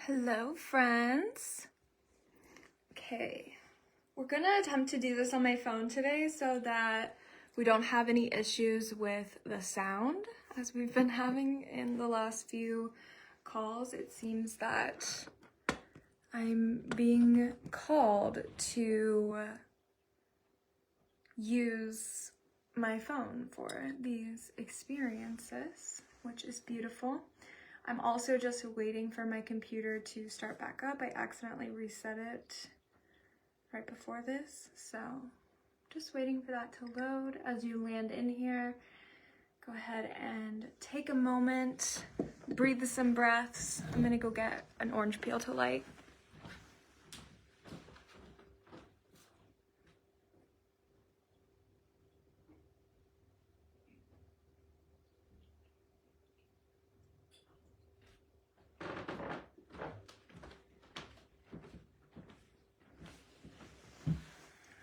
Hello, friends. Okay, we're gonna attempt to do this on my phone today so that we don't have any issues with the sound as we've been having in the last few calls. It seems that I'm being called to use my phone for these experiences, which is beautiful. I'm also just waiting for my computer to start back up. I accidentally reset it right before this, so just waiting for that to load. As you land in here, go ahead and take a moment, breathe some breaths. I'm gonna go get an orange peel to light.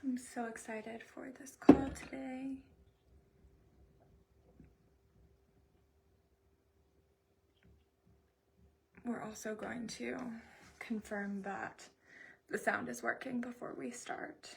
I'm so excited for this call today. We're also going to confirm that the sound is working before we start.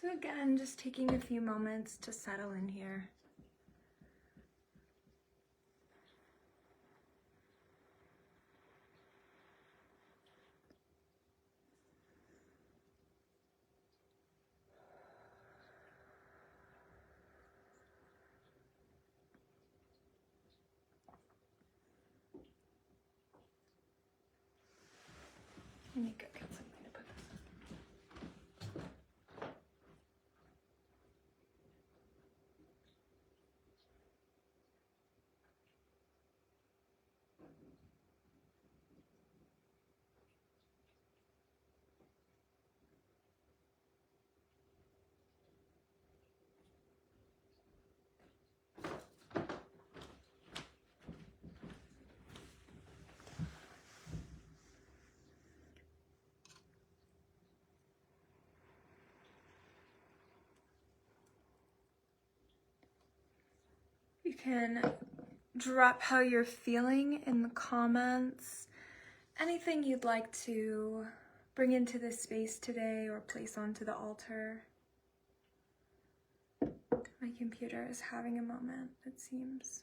So again, just taking a few moments to settle in here. Let me go get something to put this in. You can drop how you're feeling in the comments. Anything you'd like to bring into this space today or place onto the altar. My computer is having a moment, it seems.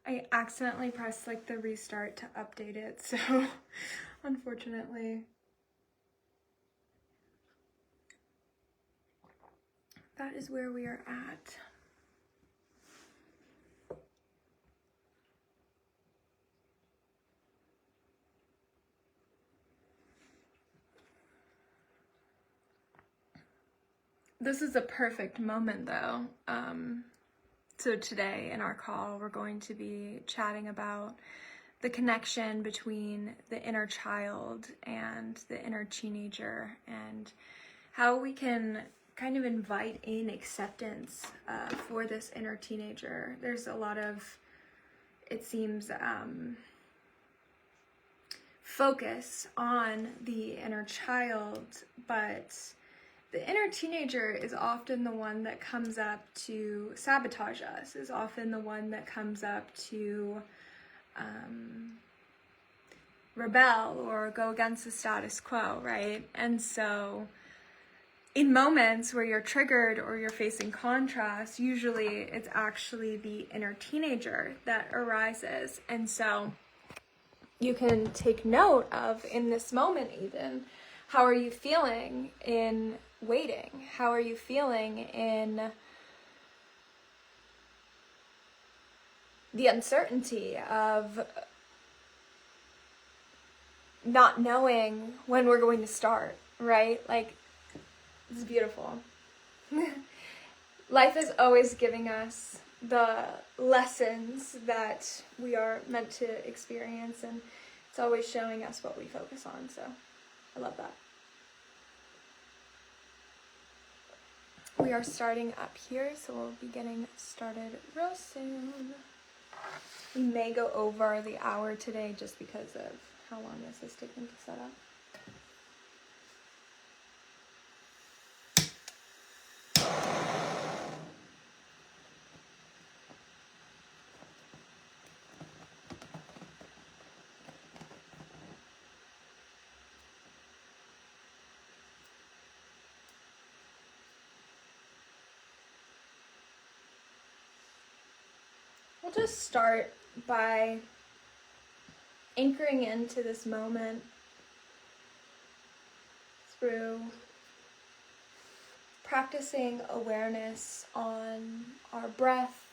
I accidentally pressed like the restart to update it, so unfortunately. That is where we are at. This is a perfect moment though. So today in our call, we're going to be chatting about the connection between the inner child and the inner teenager and how we can kind of invite in acceptance for this inner teenager. There's a lot of, it seems, focus on the inner child, but the inner teenager is often the one that comes up to sabotage us, is often the one that comes up to rebel or go against the status quo, right? And so in moments where you're triggered or you're facing contrast, usually it's actually the inner teenager that arises. And so you can take note of, in this moment even, how are you feeling in waiting? How are you feeling in the uncertainty of not knowing when we're going to start, right? Like, it's beautiful. Life is always giving us the lessons that we are meant to experience, and it's always showing us what we focus on, so I love that. We are starting up here, so we'll be getting started real soon. We may go over the hour today just because of how long this is taking to set up. We'll just start by anchoring into this moment through practicing awareness on our breath,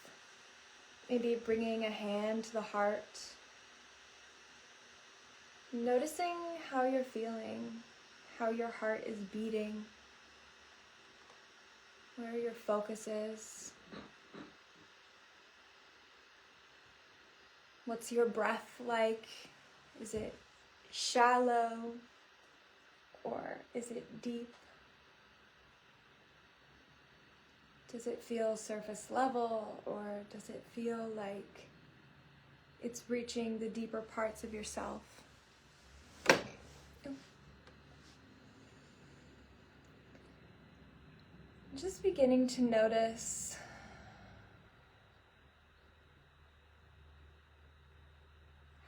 maybe bringing a hand to the heart, noticing how you're feeling, how your heart is beating, where your focus is. What's your breath like? Is it shallow or is it deep? Does it feel surface level or does it feel like it's reaching the deeper parts of yourself? Just beginning to notice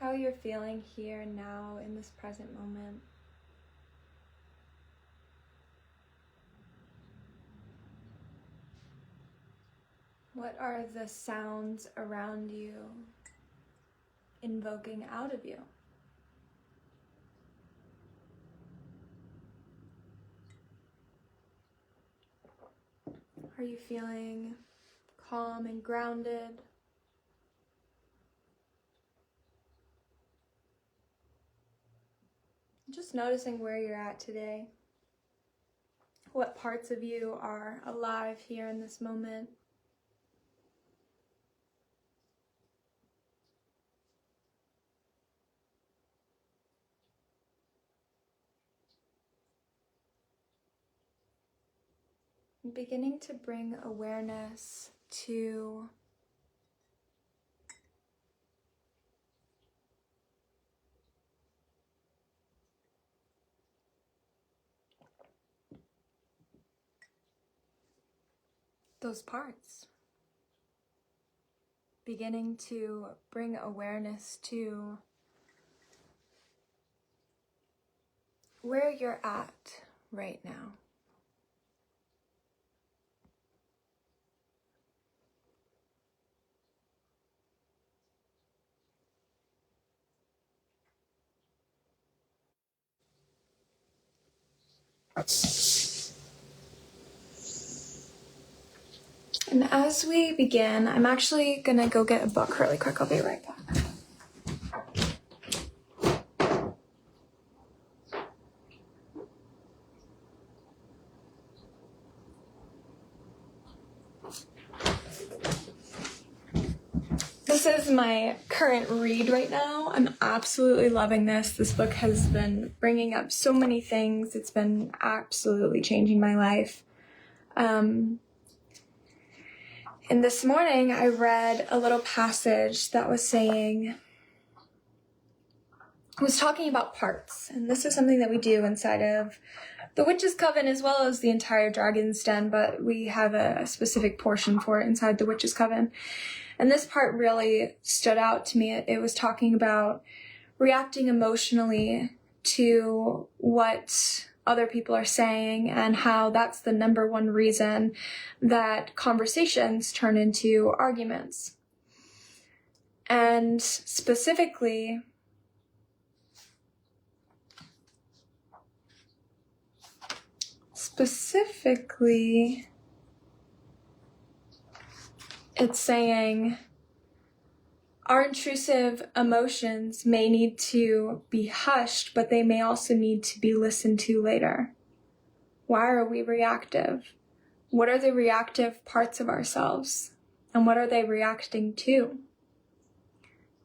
how you're feeling here and now in this present moment. What are the sounds around you invoking out of you? Are you feeling calm and grounded? Just noticing where you're at today. What parts of you are alive here in this moment? Beginning to bring awareness to those parts. Beginning to bring awareness to where you're at right now. And as we begin, I'm actually gonna go get a book really quick. I'll be right back. This is my current read right now. I'm absolutely loving this. This book has been bringing up so many things. It's been absolutely changing my life. And this morning I read a little passage that was talking about parts. And this is something that we do inside of the Witch's Coven as well as the entire Dragon's Den, but we have a specific portion for it inside the Witch's Coven. And this part really stood out to me. It was talking about reacting emotionally to what other people are saying and how that's the number one reason that conversations turn into arguments. And specifically, it's saying our intrusive emotions may need to be hushed, but they may also need to be listened to later. Why are we reactive? What are the reactive parts of ourselves? And what are they reacting to?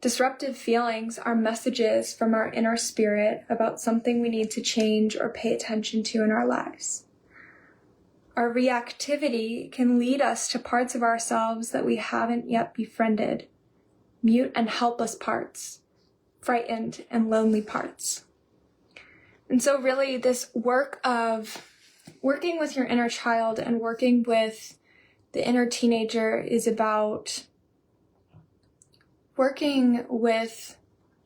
Disruptive feelings are messages from our inner spirit about something we need to change or pay attention to in our lives. Our reactivity can lead us to parts of ourselves that we haven't yet befriended, mute and helpless parts, frightened and lonely parts. And so really this work of working with your inner child and working with the inner teenager is about working with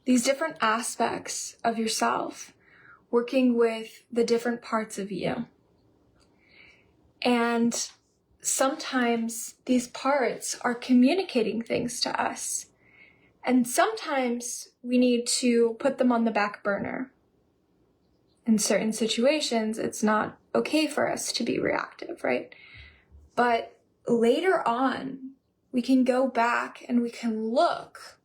these different aspects of yourself, working with the different parts of you. And sometimes these parts are communicating things to us. And sometimes we need to put them on the back burner. In certain situations, it's not okay for us to be reactive, right? But later on, we can go back and we can look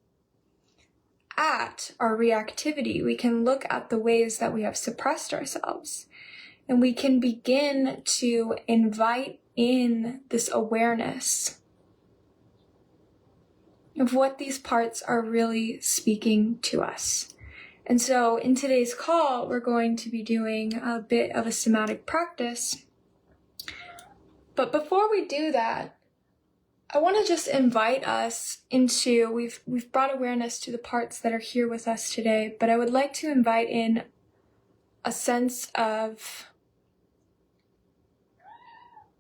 at our reactivity. We can look at the ways that we have suppressed ourselves. And we can begin to invite in this awareness of what these parts are really speaking to us. And so in today's call, we're going to be doing a bit of a somatic practice. But before we do that, I want to just invite us into, we've brought awareness to the parts that are here with us today, but I would like to invite in a sense of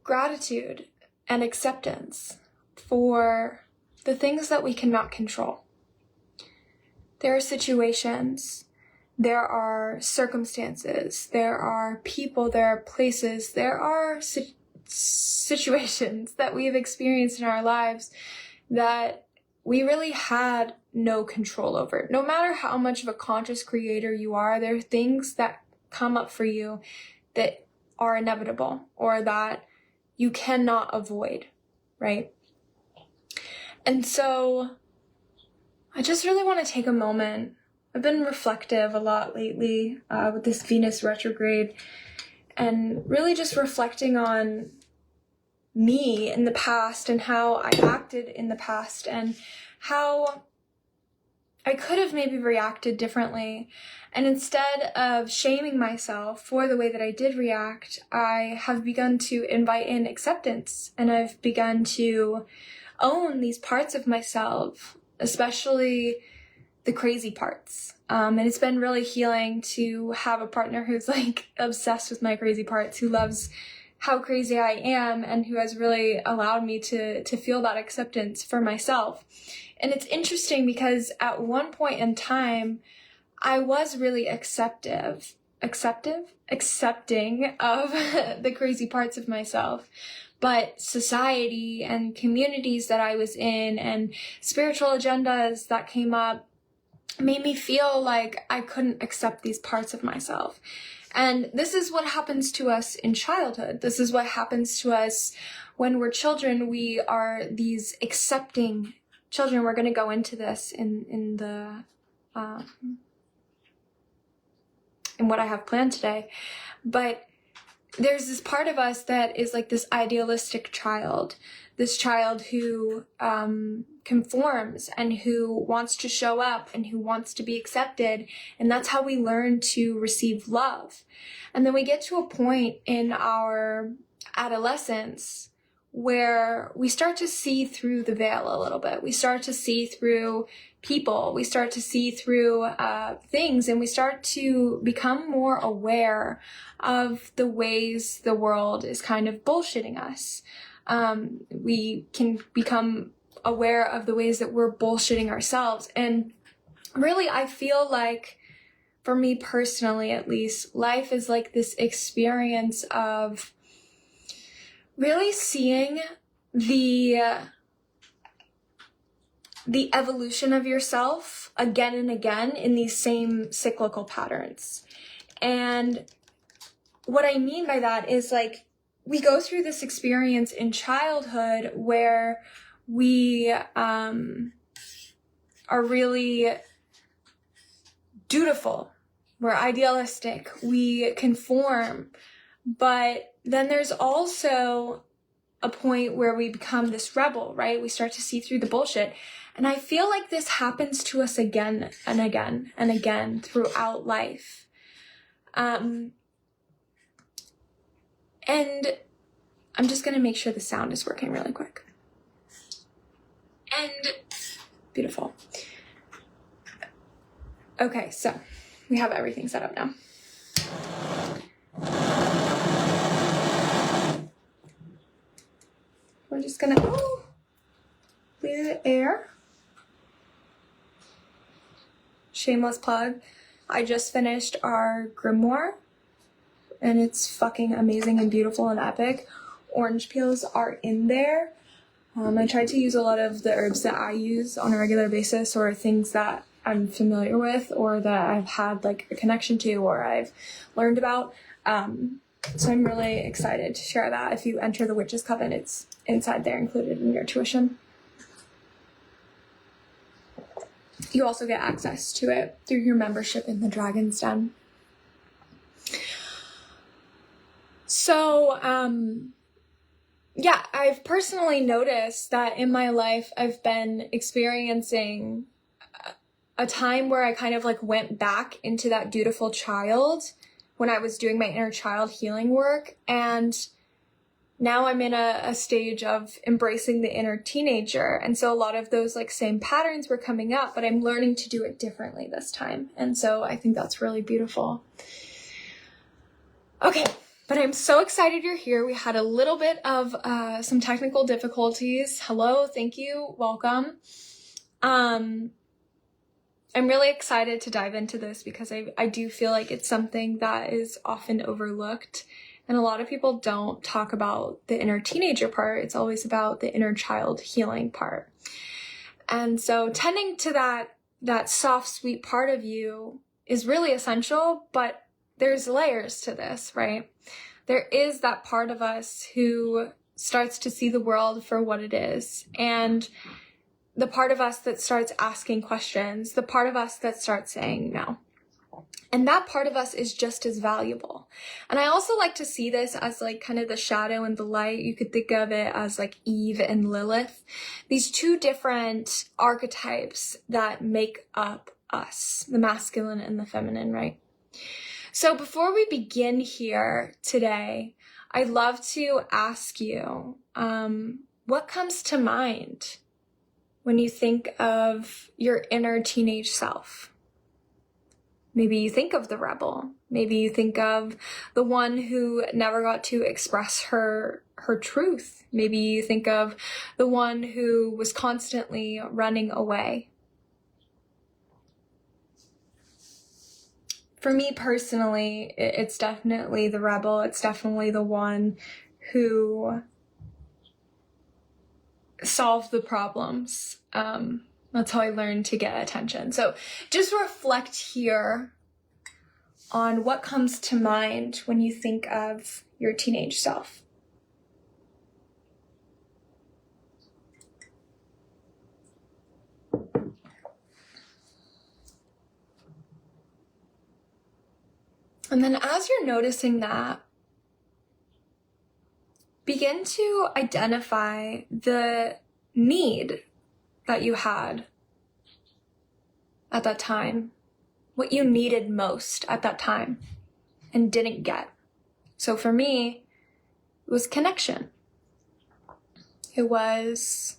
gratitude and acceptance for the things that we cannot control. There are situations, there are circumstances, there are people, there are places, there are situations that we have experienced in our lives that we really had no control over. No matter how much of a conscious creator you are, there are things that come up for you that are inevitable or that you cannot avoid, right? And so I just really want to take a moment. I've been reflective a lot lately with this Venus retrograde and really just reflecting on me in the past and how I acted in the past and how I could have maybe reacted differently. And instead of shaming myself for the way that I did react, I have begun to invite in acceptance, and I've begun to own these parts of myself, especially the crazy parts. And it's been really healing to have a partner who's like obsessed with my crazy parts, who loves how crazy I am, and who has really allowed me to feel that acceptance for myself. And it's interesting because at one point in time, I was really accepting of the crazy parts of myself. But society and communities that I was in and spiritual agendas that came up made me feel like I couldn't accept these parts of myself. And this is what happens to us in childhood. This is what happens to us when we're children. We are these accepting children. We're going to go into this in what I have planned today. But there's this part of us that is like this idealistic child, this child who conforms and who wants to show up and who wants to be accepted. And that's how we learn to receive love. And then we get to a point in our adolescence where we start to see through the veil a little bit. We start to see through people. We start to see through things, and we start to become more aware of the ways the world is kind of bullshitting us. We can become aware of the ways that we're bullshitting ourselves. And really, I feel like, for me personally at least, life is like this experience of really seeing the evolution of yourself again and again in these same cyclical patterns. And what I mean by that is, like, we go through this experience in childhood where we are really dutiful, we're idealistic, we conform, but then there's also a point where we become this rebel, right? We start to see through the bullshit. And I feel like this happens to us again and again and again throughout life. And I'm just going to make sure the sound is working really quick. And beautiful. Okay, so we have everything set up now. We're just going to clear the air. Shameless plug. I just finished our grimoire, and it's fucking amazing and beautiful and epic. Orange peels are in there. I tried to use a lot of the herbs that I use on a regular basis, or things that I'm familiar with, or that I've had like a connection to, or I've learned about. So I'm really excited to share that. If you enter the Witch's Coven, it's inside there, included in your tuition. You also get access to it through your membership in the Dragon's Den. So, yeah, I've personally noticed that in my life, I've been experiencing a time where I kind of like went back into that dutiful child when I was doing my inner child healing work. And now I'm in a stage of embracing the inner teenager. And so a lot of those like same patterns were coming up, but I'm learning to do it differently this time. And so I think that's really beautiful. Okay. But I'm so excited you're here. We had a little bit of some technical difficulties. Hello, thank you, welcome. I'm really excited to dive into this because I do feel like it's something that is often overlooked. And a lot of people don't talk about the inner teenager part. It's always about the inner child healing part. And so tending to that soft, sweet part of you is really essential, but there's layers to this, right? There is that part of us who starts to see the world for what it is. And the part of us that starts asking questions, the part of us that starts saying no. And that part of us is just as valuable. And I also like to see this as like kind of the shadow and the light. You could think of it as like Eve and Lilith. These two different archetypes that make up us, the masculine and the feminine, right? So before we begin here today, I'd love to ask you, what comes to mind when you think of your inner teenage self? Maybe you think of the rebel. Maybe you think of the one who never got to express her truth. Maybe you think of the one who was constantly running away. For me personally, it's definitely the rebel. It's definitely the one who solved the problems. That's how I learned to get attention. So just reflect here on what comes to mind when you think of your teenage self. And then as you're noticing that, begin to identify the need that you had at that time, what you needed most at that time and didn't get. So for me, it was connection. It was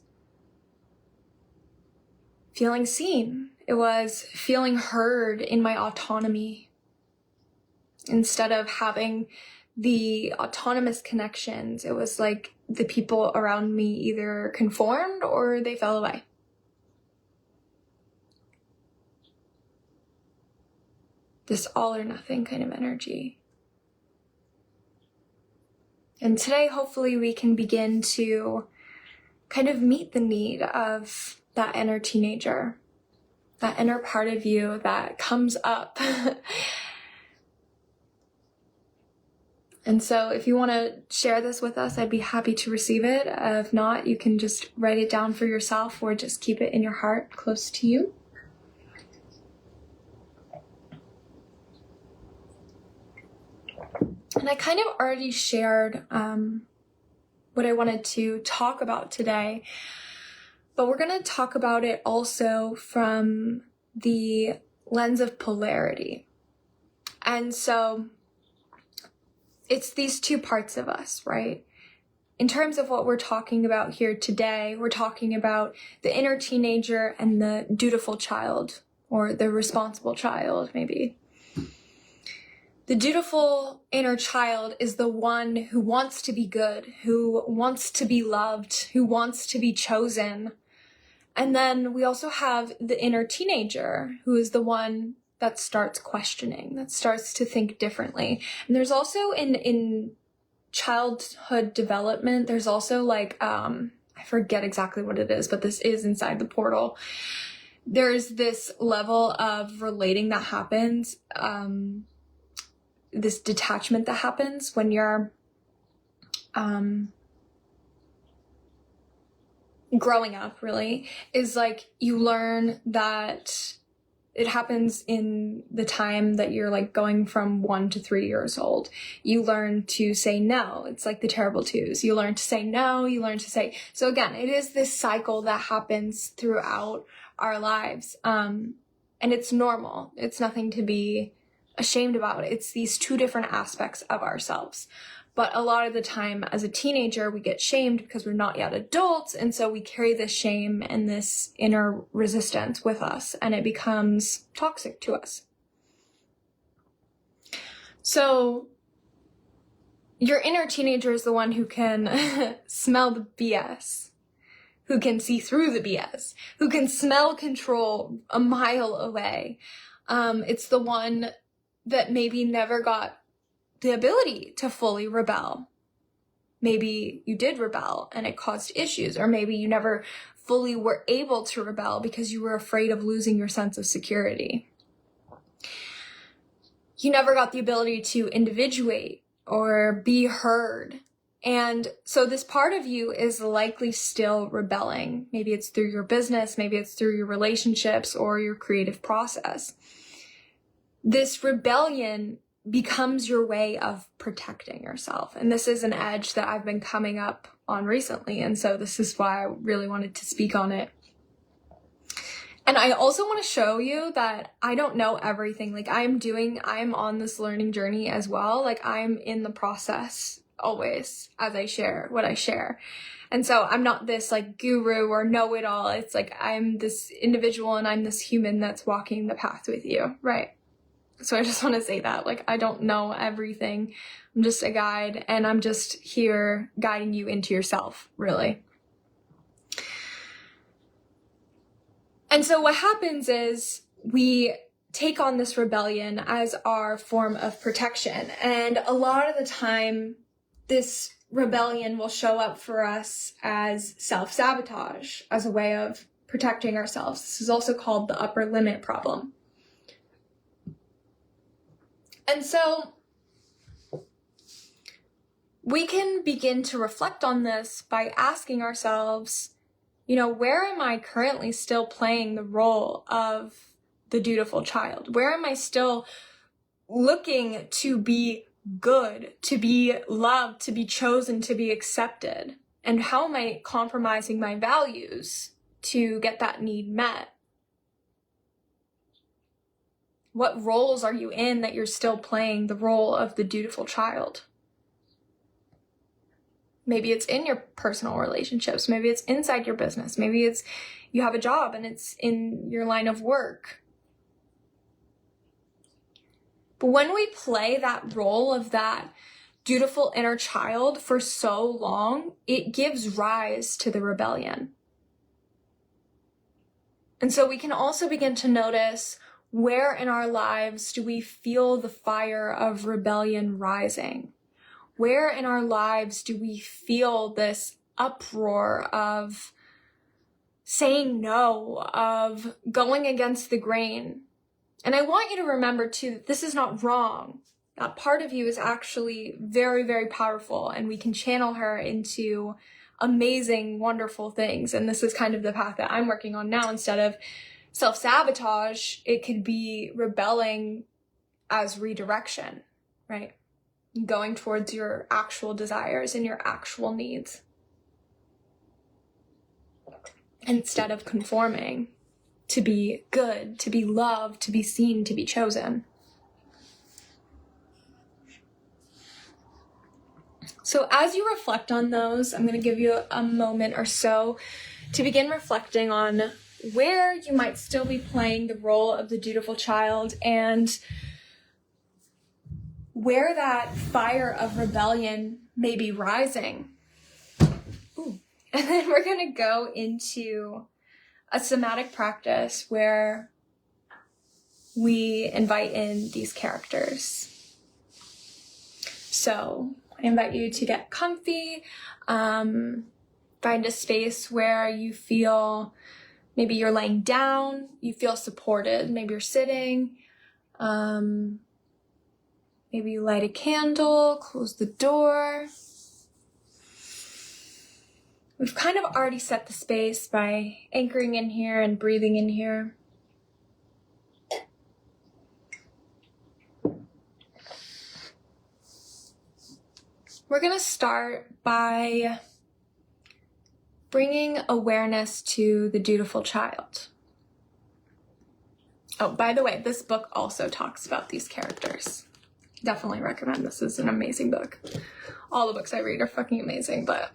feeling seen. It was feeling heard in my autonomy. Instead of having the autonomous connections, it was like the people around me either conformed or they fell away. This all or nothing kind of energy. And today, hopefully, we can begin to kind of meet the need of that inner teenager, that inner part of you that comes up. And so if you want to share this with us, I'd be happy to receive it. If not, you can just write it down for yourself or just keep it in your heart close to you. And I kind of already shared what what I wanted to talk about today. But we're going to talk about it also from the lens of polarity. And so it's these two parts of us, right? In terms of what we're talking about here today, we're talking about the inner teenager and the dutiful child, or the responsible child, maybe. The dutiful inner child is the one who wants to be good, who wants to be loved, who wants to be chosen. And then we also have the inner teenager, who is the one that starts questioning, that starts to think differently. And there's also in childhood development, there's also like, I forget exactly what it is, but this is inside the portal. There's this level of relating that happens, this detachment that happens when you're growing up, really, is like you learn that it happens in the time that you're like going from 1 to 3 years old. You learn to say no. It's like the terrible twos. You learn to say no, you learn to say, so again, it is this cycle that happens throughout our lives. And it's normal. It's nothing to be ashamed about. It's these two different aspects of ourselves. But a lot of the time as a teenager, we get shamed because we're not yet adults. And so we carry this shame and this inner resistance with us, and it becomes toxic to us. So your inner teenager is the one who can smell the BS, who can see through the BS, who can smell control a mile away. It's the one that maybe never got the ability to fully rebel. Maybe you did rebel and it caused issues, or maybe you never fully were able to rebel because you were afraid of losing your sense of security. You never got the ability to individuate or be heard. And so this part of you is likely still rebelling. Maybe it's through your business, maybe it's through your relationships or your creative process. This rebellion becomes your way of protecting yourself. And this is an edge that I've been coming up on recently. And so this is why I really wanted to speak on it. And I also want to show you that I don't know everything. Like I'm on this learning journey as well. Like I'm in the process always as I share what I share. And so I'm not this like guru or know-it-all. It's like I'm this individual and I'm this human that's walking the path with you, right? So I just want to say that, like, I don't know everything. I'm just a guide, and I'm just here guiding you into yourself, really. And so what happens is we take on this rebellion as our form of protection. And a lot of the time, this rebellion will show up for us as self-sabotage, as a way of protecting ourselves. This is also called the upper limit problem. And so we can begin to reflect on this by asking ourselves, where am I currently still playing the role of the dutiful child? Where am I still looking to be good, to be loved, to be chosen, to be accepted? And how am I compromising my values to get that need met? What roles are you in that you're still playing the role of the dutiful child? Maybe it's in your personal relationships. Maybe it's inside your business. Maybe it's you have a job and it's in your line of work. But when we play that role of that dutiful inner child for so long, it gives rise to the rebellion. And so we can also begin to notice, where in our lives do we feel the fire of rebellion rising? Where in our lives do we feel this uproar of saying no, of going against the grain? And I want you to remember too, that this is not wrong. That part of you is actually very, very powerful, and we can channel her into amazing, wonderful things. And this is kind of the path that I'm working on now. Instead of self-sabotage, it could be rebelling as redirection, right? Going towards your actual desires and your actual needs. instead of conforming to be good, to be loved, to be seen, to be chosen. So as you reflect on those, I'm going to give you a moment or so to begin reflecting on where you might still be playing the role of the dutiful child and where that fire of rebellion may be rising. Ooh. And then we're going to go into a somatic practice where we invite in these characters. So I invite you to get comfy, find a space where you feel, maybe you're laying down, you feel supported, maybe you're sitting, maybe you light a candle, close the door. We've kind of already set the space by anchoring in here and breathing in here. We're going to start by bringing awareness to the dutiful child. Oh, by the way, this book also talks about these characters. Definitely recommend. This is an amazing book. All the books I read are fucking amazing, but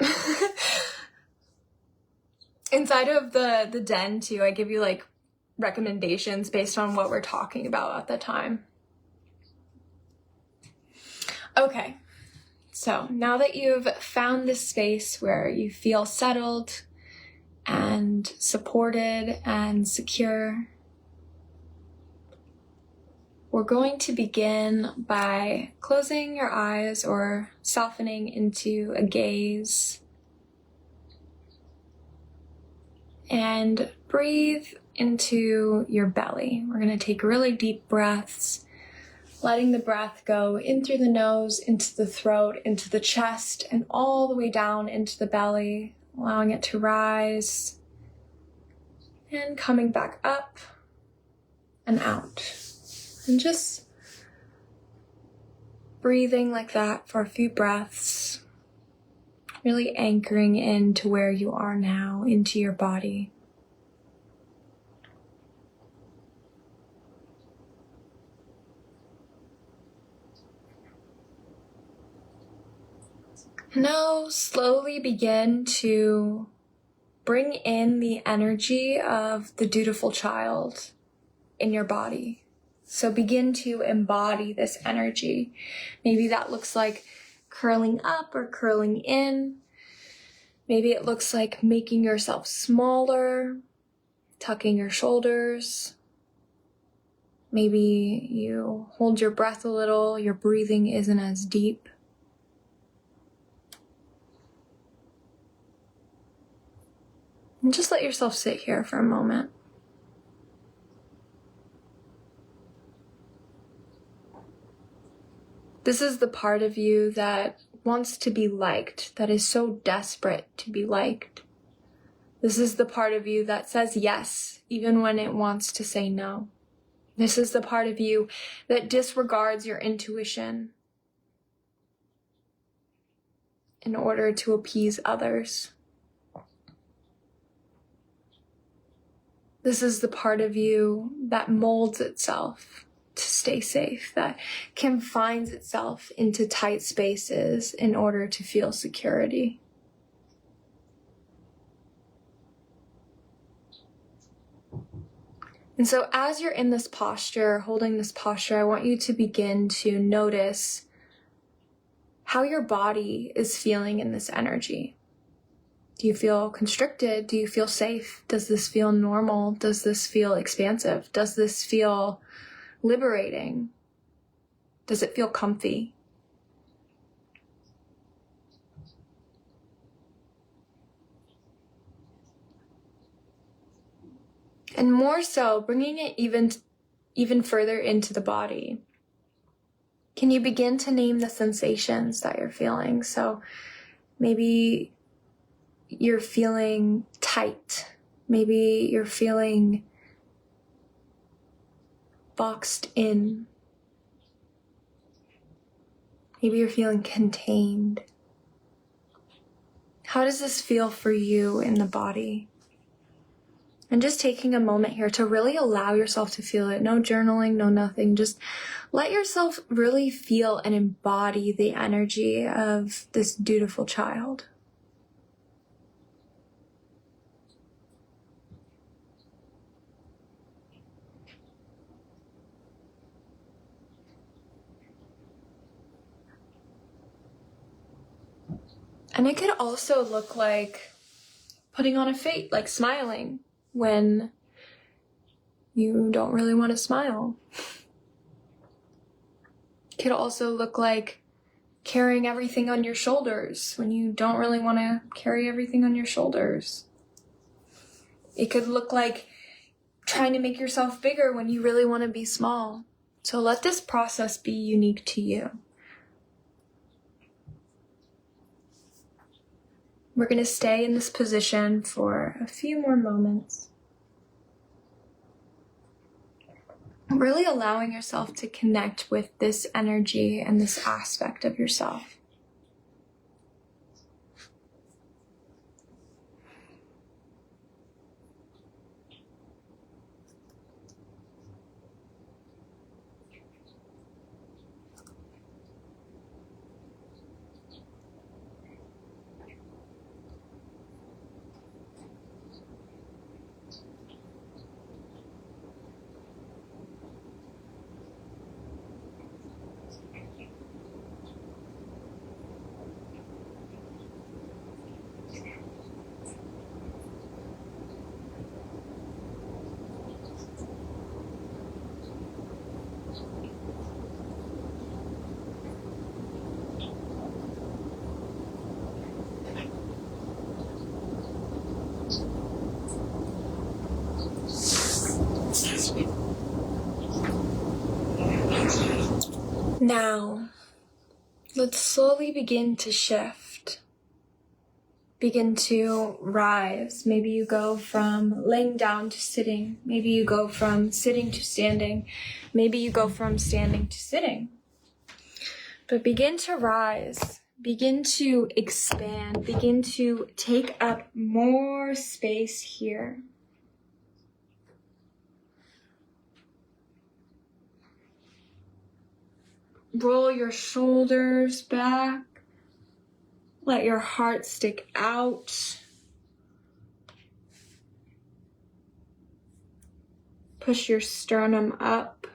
inside of the den too, I give you like recommendations based on what we're talking about at the time. Okay. So now that you've found this space where you feel settled and supported and secure, we're going to begin by closing your eyes or softening into a gaze. And breathe into your belly. We're going to take really deep breaths, letting the breath go in through the nose, into the throat, into the chest, and all the way down into the belly, allowing it to rise, and coming back up and out. And just breathing like that for a few breaths, really anchoring into where you are now, into your body. Now slowly begin to bring in the energy of the dutiful child in your body. So begin to embody this energy. Maybe that looks like curling up or curling in. Maybe it looks like making yourself smaller, tucking your shoulders. Maybe you hold your breath a little, your breathing isn't as deep. And just let yourself sit here for a moment. This is the part of you that wants to be liked, that is so desperate to be liked. This is the part of you that says yes, even when it wants to say no. This is the part of you that disregards your intuition in order to appease others. This is the part of you that molds itself to stay safe, that confines itself into tight spaces in order to feel security. And so as you're in this posture, holding this posture, I want you to begin to notice how your body is feeling in this energy. Do you feel constricted? Do you feel safe? Does this feel normal? Does this feel expansive? Does this feel liberating? Does it feel comfy? And more so, bringing it even further into the body. Can you begin to name the sensations that you're feeling? So maybe you're feeling tight. Maybe you're feeling boxed in. Maybe you're feeling contained. How does this feel for you in the body? And just taking a moment here to really allow yourself to feel it. No journaling, no nothing. Just let yourself really feel and embody the energy of this dutiful child. And it could also look like putting on a face, like smiling when you don't really want to smile. It could also look like carrying everything on your shoulders when you don't really want to carry everything on your shoulders. It could look like trying to make yourself bigger when you really want to be small. So let this process be unique to you. We're going to stay in this position for a few more moments. Really allowing yourself to connect with this energy and this aspect of yourself. Now, let's slowly begin to shift. Begin to rise. Maybe you go from laying down to sitting. Maybe you go from sitting to standing. Maybe you go from standing to sitting. But begin to rise. Begin to expand. Begin to take up more space here. Roll your shoulders back. Let your heart stick out. Push your sternum up.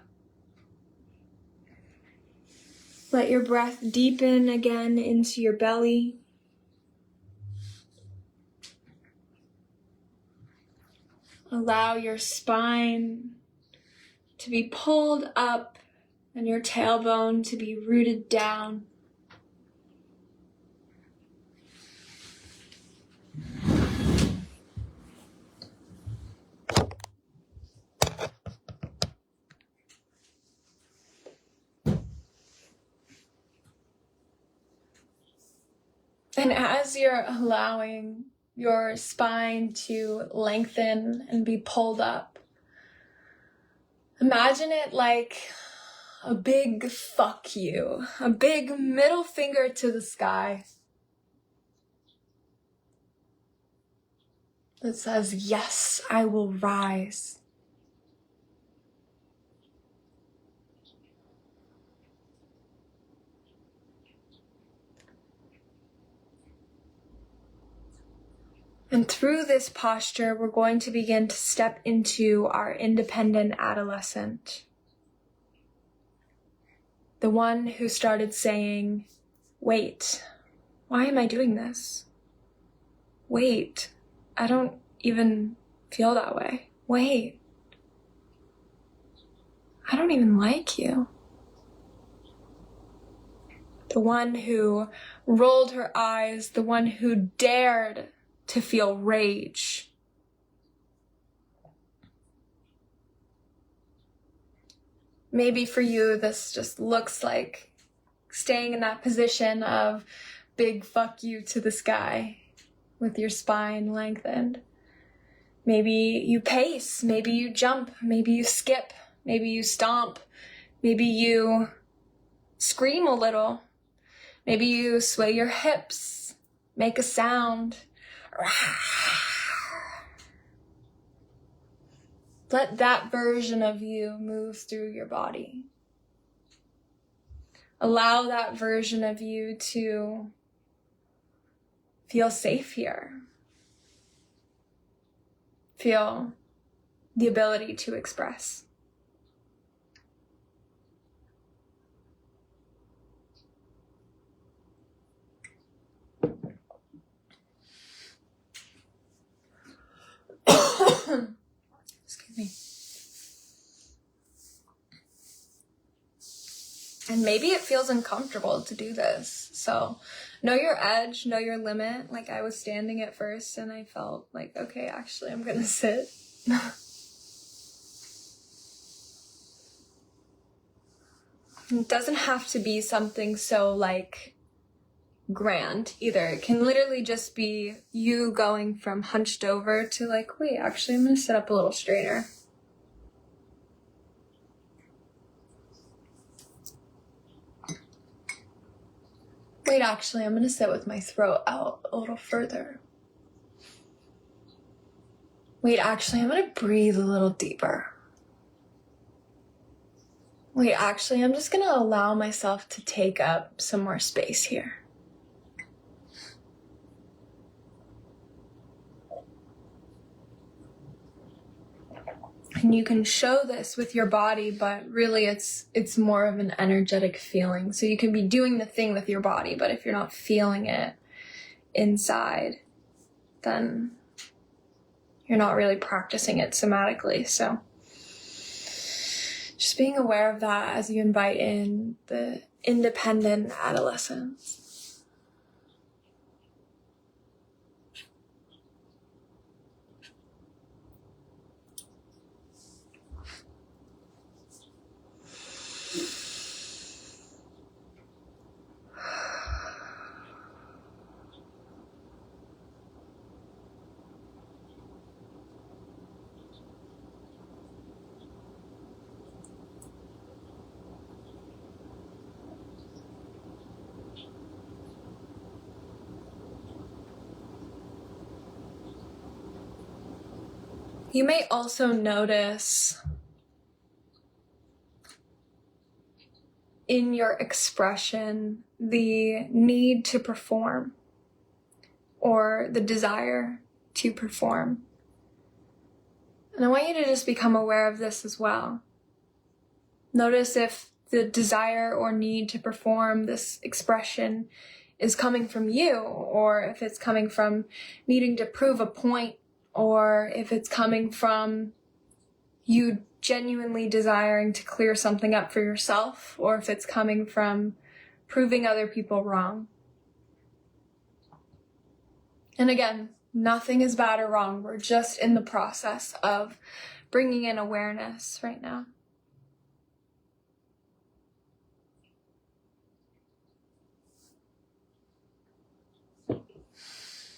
Let your breath deepen again into your belly. Allow your spine to be pulled up and your tailbone to be rooted down. And as you're allowing your spine to lengthen and be pulled up, imagine it like a big fuck you, a big middle finger to the sky that says, yes, I will rise. And through this posture, we're going to begin to step into our independent adolescent. The one who started saying, wait, why am I doing this? Wait, I don't even feel that way. Wait, I don't even like you. The one who rolled her eyes, the one who dared to feel rage. Maybe for you, this just looks like staying in that position of big fuck you to the sky with your spine lengthened. Maybe you pace, maybe you jump, maybe you skip, maybe you stomp, maybe you scream a little, maybe you sway your hips, make a sound. Let that version of you move through your body. Allow that version of you to feel safe here. Feel the ability to express. Excuse me. And maybe it feels uncomfortable to do this. So know your edge, know your limit. Like I was standing at first and I felt like, okay, actually I'm gonna sit. It doesn't have to be something so like grand either. It can literally just be you going from hunched over to like, wait, actually I'm gonna sit up a little straighter. Wait, actually I'm gonna sit with my throat out a little further. Wait, actually I'm gonna breathe a little deeper. Wait, actually I'm just gonna allow myself to take up some more space here. And you can show this with your body, but really it's more of an energetic feeling. So you can be doing the thing with your body, but if you're not feeling it inside, then you're not really practicing it somatically. So just being aware of that as you invite in the independent adolescence. You may also notice in your expression the need to perform or the desire to perform. And I want you to just become aware of this as well. Notice if the desire or need to perform this expression is coming from you, or if it's coming from needing to prove a point, or if it's coming from you genuinely desiring to clear something up for yourself, or if it's coming from proving other people wrong. And again, nothing is bad or wrong. We're just in the process of bringing in awareness right now.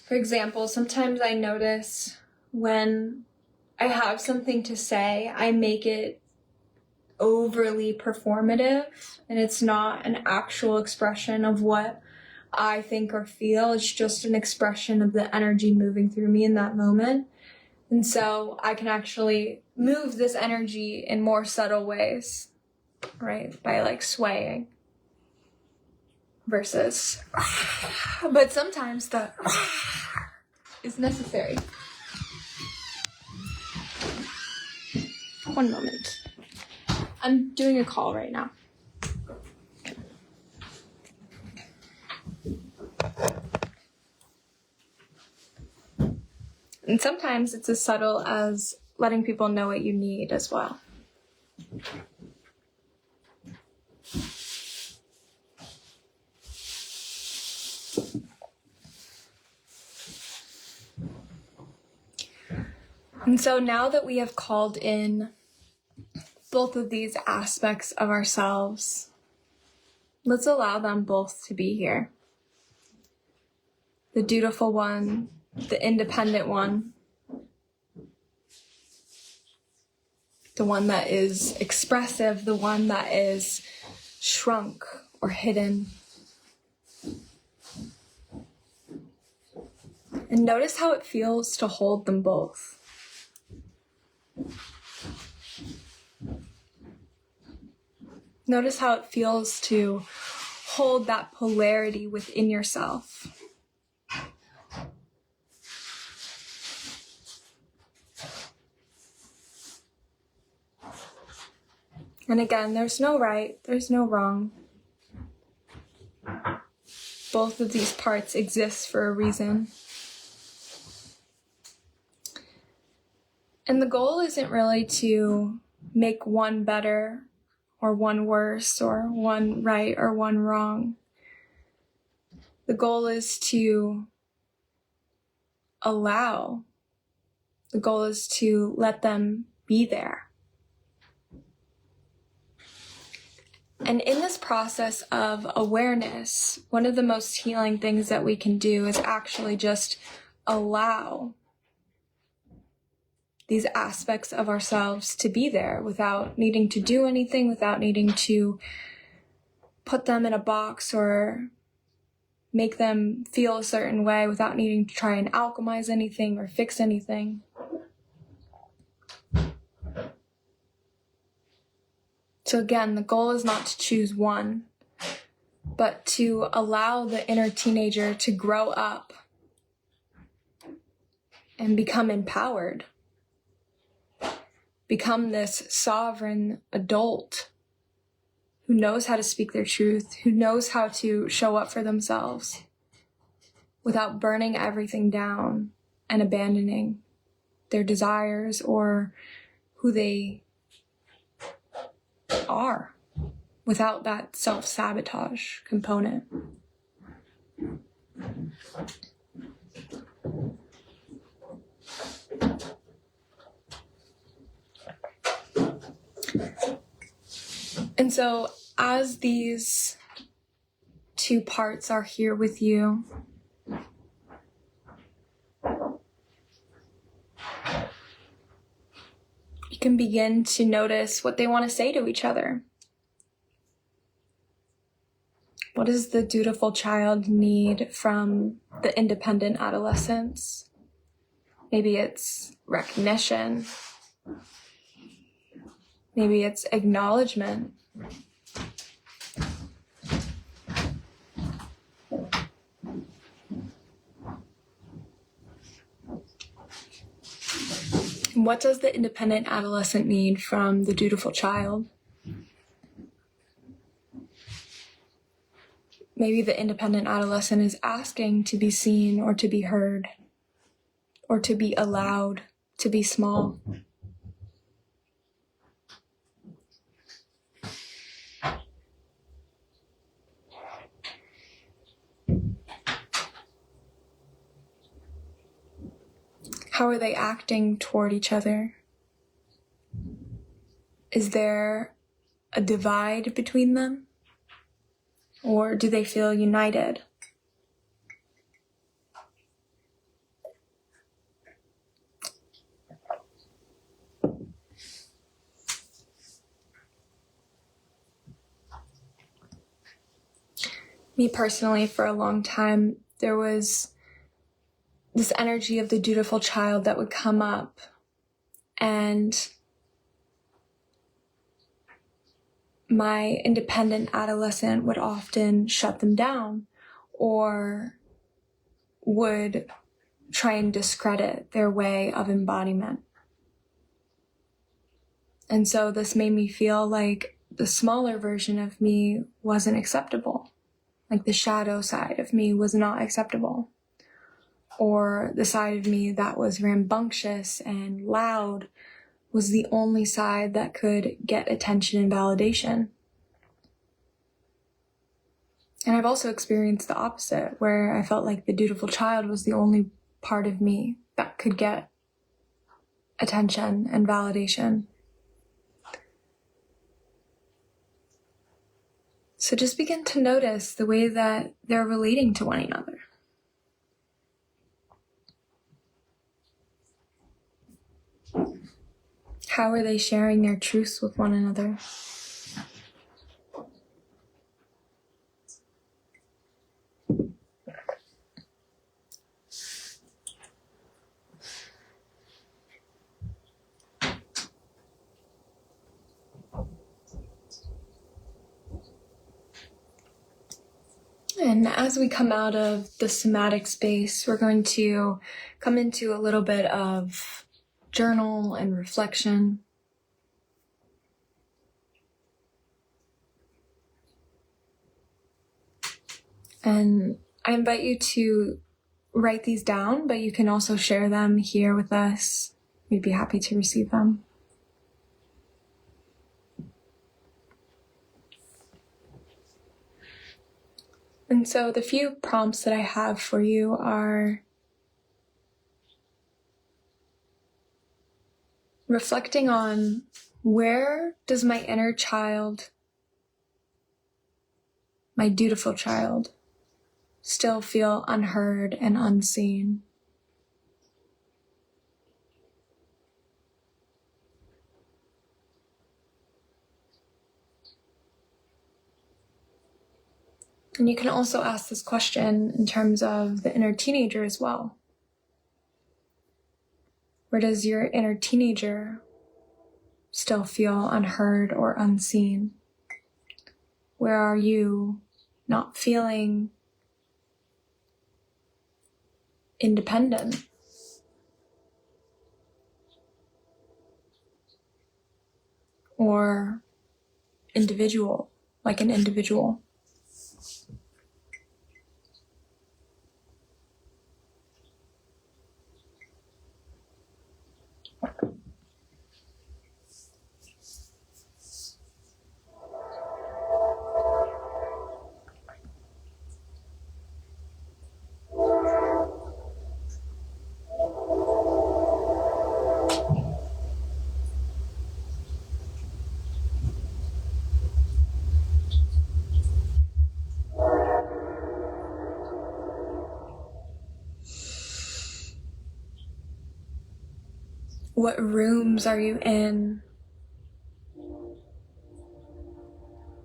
For example, sometimes I notice when I have something to say, I make it overly performative, and it's not an actual expression of what I think or feel. It's just an expression of the energy moving through me in that moment. And so I can actually move this energy in more subtle ways, right? By like swaying versus, but sometimes the is necessary. One moment. I'm doing a call right now. And sometimes it's as subtle as letting people know what you need as well. And so now that we have called in both of these aspects of ourselves, let's allow them both to be here. The dutiful one, the independent one, the one that is expressive, the one that is shrunk or hidden. And notice how it feels to hold them both. Notice how it feels to hold that polarity within yourself. And again, there's no right, there's no wrong. Both of these parts exist for a reason. And the goal isn't really to make one better or one worse or one right or one wrong. The goal is to allow. The goal is to let them be there. And in this process of awareness, one of the most healing things that we can do is actually just allow these aspects of ourselves to be there without needing to do anything, without needing to put them in a box or make them feel a certain way, without needing to try and alchemize anything or fix anything. So again, the goal is not to choose one, but to allow the inner teenager to grow up and become empowered. Become this sovereign adult who knows how to speak their truth, who knows how to show up for themselves without burning everything down and abandoning their desires or who they are, without that self-sabotage component. And so as these two parts are here with you, you can begin to notice what they want to say to each other. What does the dutiful child need from the independent adolescence? Maybe it's recognition. Maybe it's acknowledgement. What does the independent adolescent need from the dutiful child? Maybe the independent adolescent is asking to be seen or to be heard, or to be allowed to be small. How are they acting toward each other? Is there a divide between them? Or do they feel united? Me personally, for a long time, there was this energy of the dutiful child that would come up, and my independent adolescent would often shut them down or would try and discredit their way of embodiment. And so this made me feel like the smaller version of me wasn't acceptable. Like the shadow side of me was not acceptable. Or the side of me that was rambunctious and loud was the only side that could get attention and validation. And I've also experienced the opposite, where I felt like the dutiful child was the only part of me that could get attention and validation. So just begin to notice the way that they're relating to one another. How are they sharing their truths with one another? And as we come out of the somatic space, we're going to come into a little bit of journal and reflection. And I invite you to write these down, but you can also share them here with us. We'd be happy to receive them. And so the few prompts that I have for you are reflecting on, where does my inner child, my dutiful child, still feel unheard and unseen? And you can also ask this question in terms of the inner teenager as well. Where does your inner teenager still feel unheard or unseen? Where are you not feeling independent? Or individual, like an individual? What rooms are you in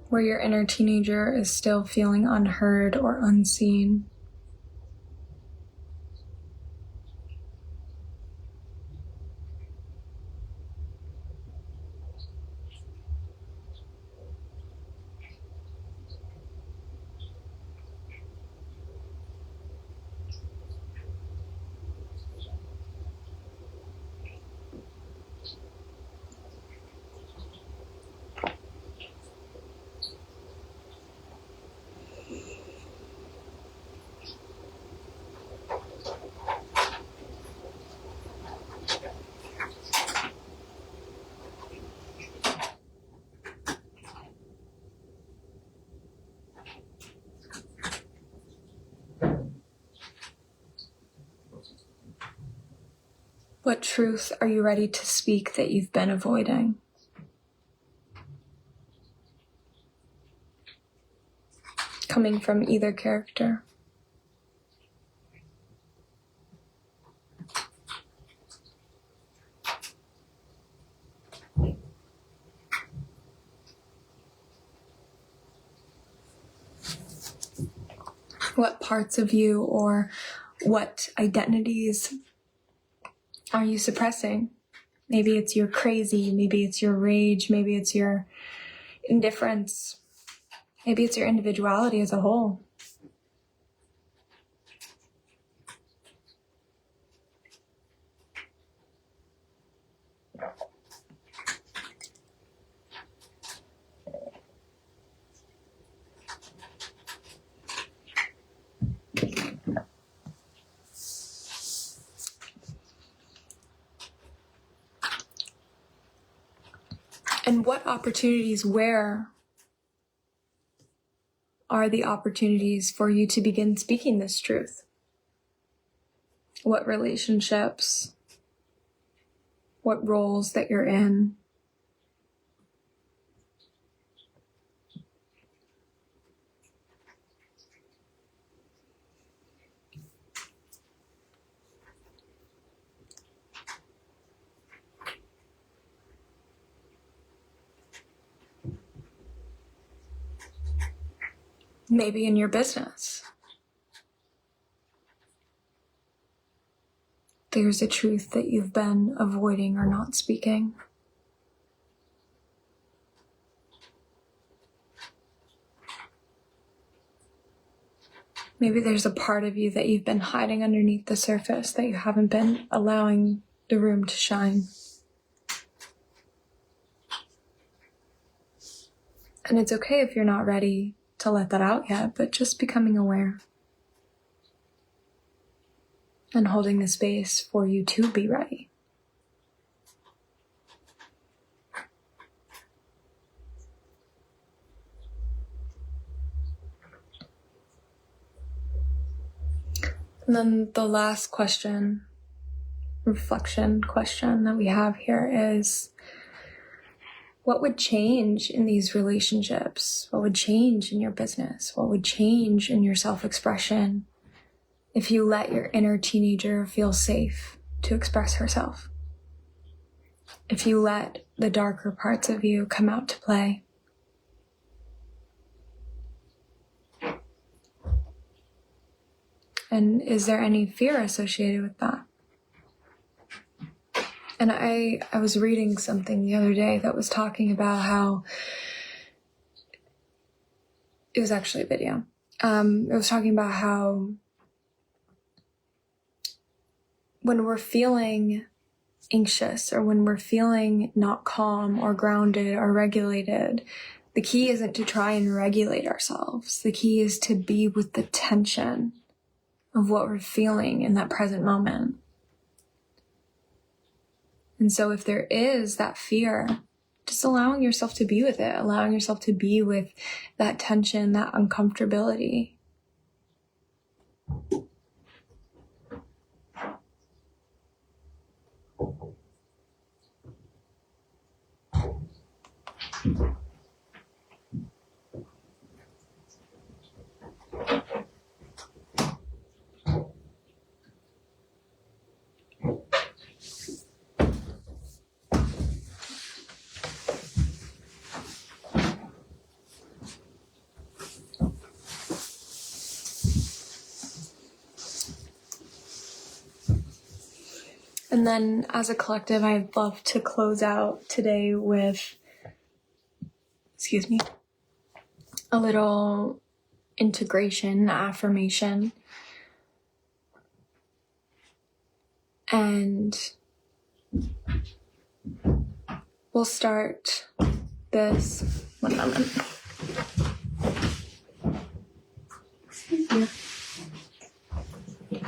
where your inner teenager is still feeling unheard or unseen? What truth are you ready to speak that you've been avoiding? Coming from either character. What parts of you or what identities are you suppressing? Maybe it's your crazy, maybe it's your rage, maybe it's your indifference, maybe it's your individuality as a whole. And what opportunities, where are the opportunities for you to begin speaking this truth? What relationships, what roles that you're in? Maybe in your business. There's a truth that you've been avoiding or not speaking. Maybe there's a part of you that you've been hiding underneath the surface that you haven't been allowing the room to shine. And it's okay if you're not ready to let that out yet, but just becoming aware and holding the space for you to be ready. And then the last question, reflection question that we have here is, what would change in these relationships? What would change in your business? What would change in your self-expression if you let your inner teenager feel safe to express herself? If you let the darker parts of you come out to play? And is there any fear associated with that? And I was reading something the other day that was talking about how, it was actually a video. It was talking about how when we're feeling anxious or when we're feeling not calm or grounded or regulated, the key isn't to try and regulate ourselves. The key is to be with the tension of what we're feeling in that present moment. And so if there is that fear, just allowing yourself to be with it, allowing yourself to be with that tension, that uncomfortability. And then as a collective, I'd love to close out today with, a little integration affirmation. And we'll start this, one moment. Yeah.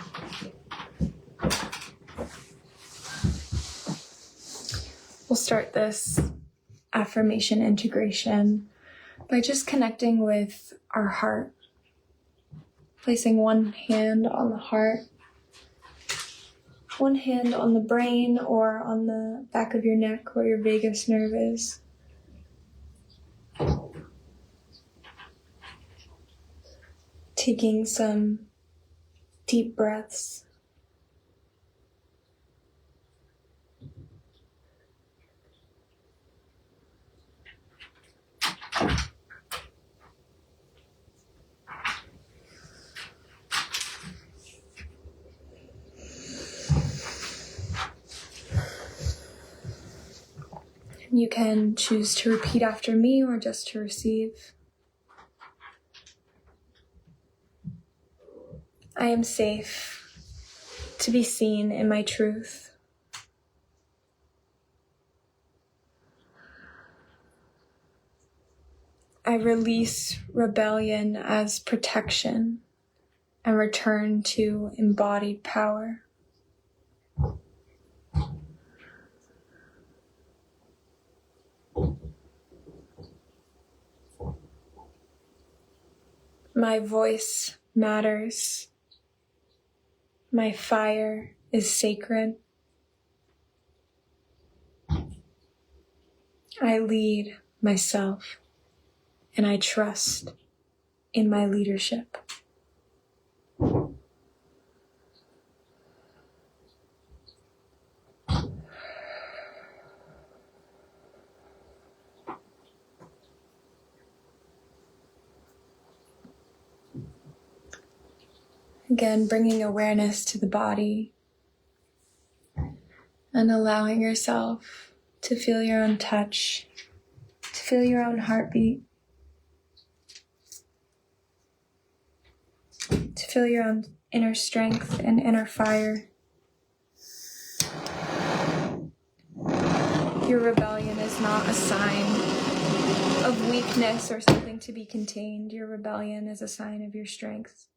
We'll start this affirmation integration by just connecting with our heart, placing one hand on the heart, one hand on the brain or on the back of your neck where your vagus nerve is. Taking some deep breaths. You can choose to repeat after me or just to receive. I am safe to be seen in my truth. I release rebellion as protection and return to embodied power. My voice matters. My fire is sacred. I lead myself, and I trust in my leadership. Again, bringing awareness to the body and allowing yourself to feel your own touch, to feel your own heartbeat. to feel your own inner strength and inner fire. Your rebellion is not a sign of weakness or something to be contained. Your rebellion is a sign of your strength,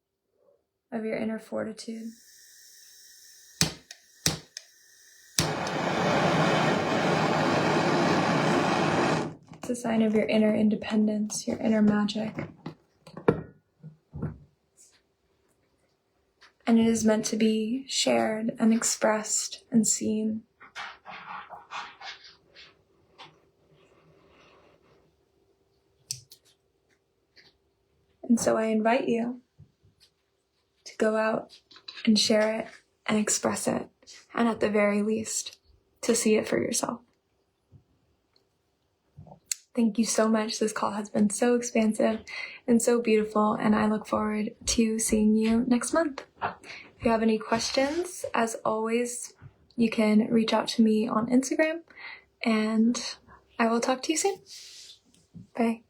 of your inner fortitude. It's a sign of your inner independence, your inner magic. And it is meant to be shared and expressed and seen. And so I invite you to go out and share it and express it, and at the very least, to see it for yourself. Thank you so much. This call has been so expansive and so beautiful, and I look forward to seeing you next month. If you have any questions, as always, you can reach out to me on Instagram, and I will talk to you soon. Bye.